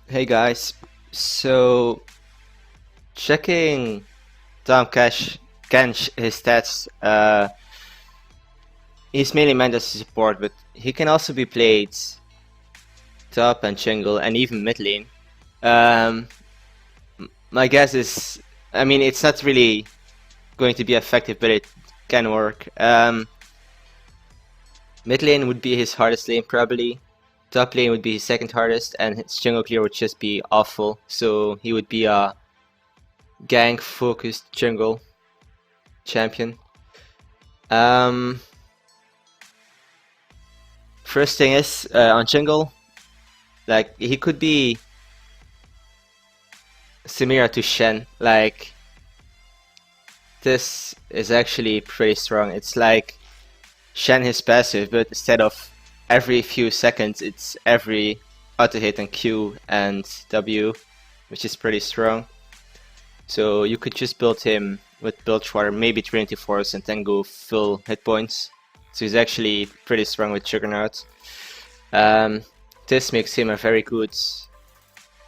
Hey guys, so checking Kench, his stats, he's mainly meant as a support, but he can also be played top and jungle and even mid lane. Um, my guess is, I mean, it's not really going to be effective, but it can work. Mid lane would be his hardest lane probably. Top lane would be his second hardest, and his jungle clear would just be awful. So he would be a gank focused jungle champion. Um, First thing is on jungle, like he could be similar to Shen. Like this is actually pretty strong. It's like Shen his passive, but instead of every few seconds, it's every auto hit and Q and W, which is pretty strong. So you could just build him with Bilgewater, maybe Trinity Force, and then go full hit points. So he's actually pretty strong with Juggernaut. This makes him a very good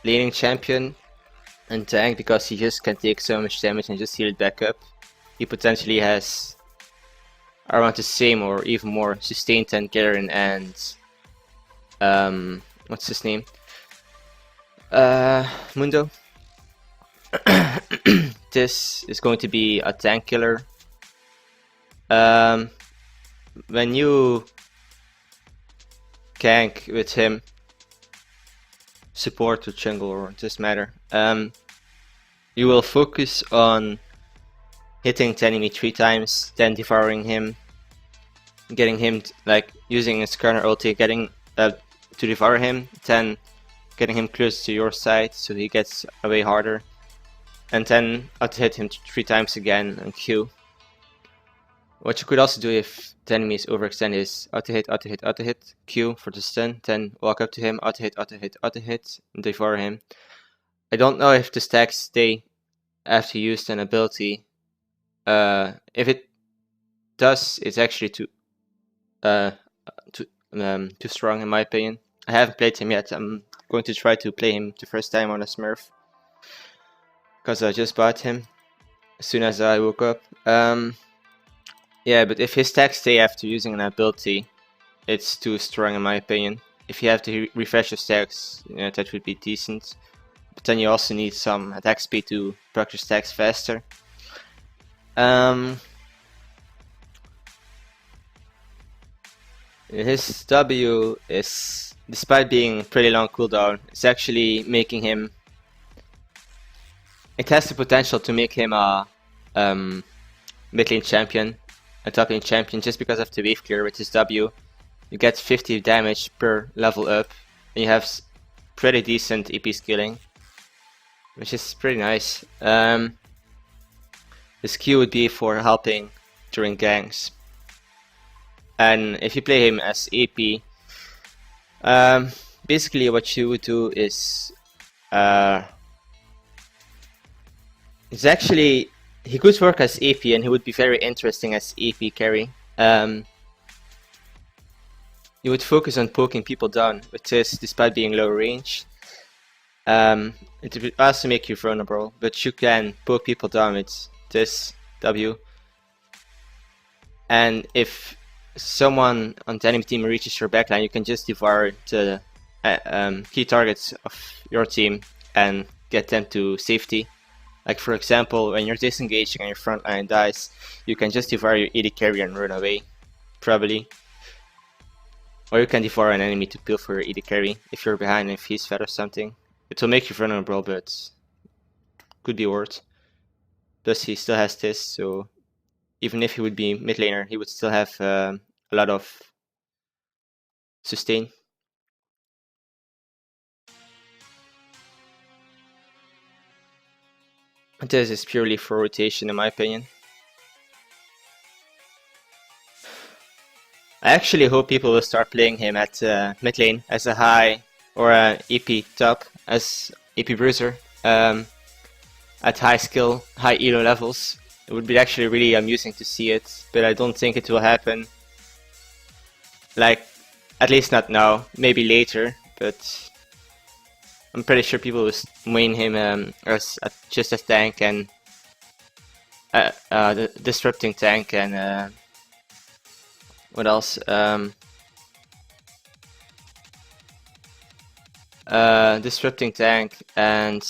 laning champion and tank because he just can take so much damage and just heal it back up. He potentially has around the same or even more sustain than Garen and what's his name? Mundo. This is going to be a tank killer. When you gank with him, support or jungle or it doesn't matter, you will focus on hitting the enemy 3 times, then devouring him, getting him like using his counter ulti, getting to devour him, then getting him close to your side so he gets away harder, and then auto hit him 3 times again and Q. What you could also do if the enemy is overextended is auto hit, auto hit, auto hit, Q for the stun, then walk up to him, auto hit, auto hit, auto hit, and devour him. I don't know if the stacks stay after you use an ability. If it does, it's actually too strong in my opinion. I haven't played him yet. I'm going to try to play him the first time on a Smurf because I just bought him as soon as I woke up. Yeah, but if his stacks stay after using an ability, it's too strong in my opinion. If you have to refresh your stacks, that would be decent. But then you also need some attack speed to proc your stacks faster. His W is, despite being pretty long cooldown, it's actually making him. It has the potential to make him a mid lane champion, a top lane champion, just because of the wave clear with his W. You get 50 damage per level up, and you have pretty decent EP scaling, which is pretty nice. His Q would be for helping during ganks. And if you play him as AP, basically what you would do is it's actually, he could work as AP and he would be very interesting as AP carry. You would focus on poking people down with this despite being low range. It would also make you vulnerable, but you can poke people down with this W. And if someone on the enemy team reaches your backline, you can just devour the key targets of your team and get them to safety. Like for example, when you're disengaging and your front line dies, you can just devour your AD carry and run away, probably. Or you can devour an enemy to peel for your AD carry if you're behind and if he's fed or something. It will make you vulnerable, but could be worse. Plus he still has this, so even if he would be mid laner, he would still have a lot of sustain. This is purely for rotation in my opinion. I actually hope people will start playing him at mid lane as a high or a EP top as EP bruiser at high skill, high elo levels. It would be actually really amusing to see it, but I don't think it will happen. Like, at least not now, maybe later, but I'm pretty sure people will main him as just a tank and the disrupting tank and what else? Disrupting tank and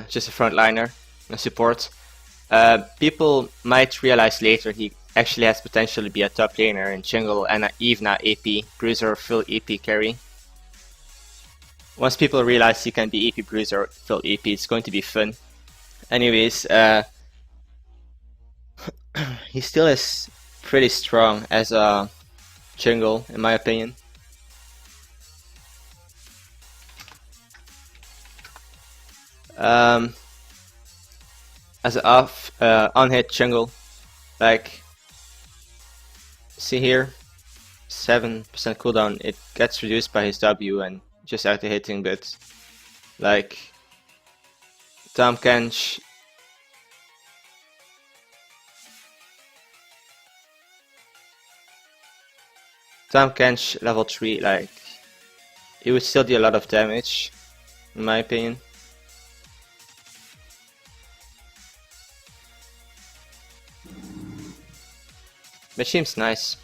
just a frontliner, a support. People might realize later he actually has potential to be a top laner in jungle and even a AP bruiser full AP carry. Once people realize he can be AP bruiser full AP, it's going to be fun. Anyways, he still is pretty strong as a jungle, in my opinion. As an on-hit jungle, like, see here, 7% cooldown, it gets reduced by his W and just after hitting, but like Tahm Kench, level 3, like, it would still do a lot of damage, in my opinion. But seems nice.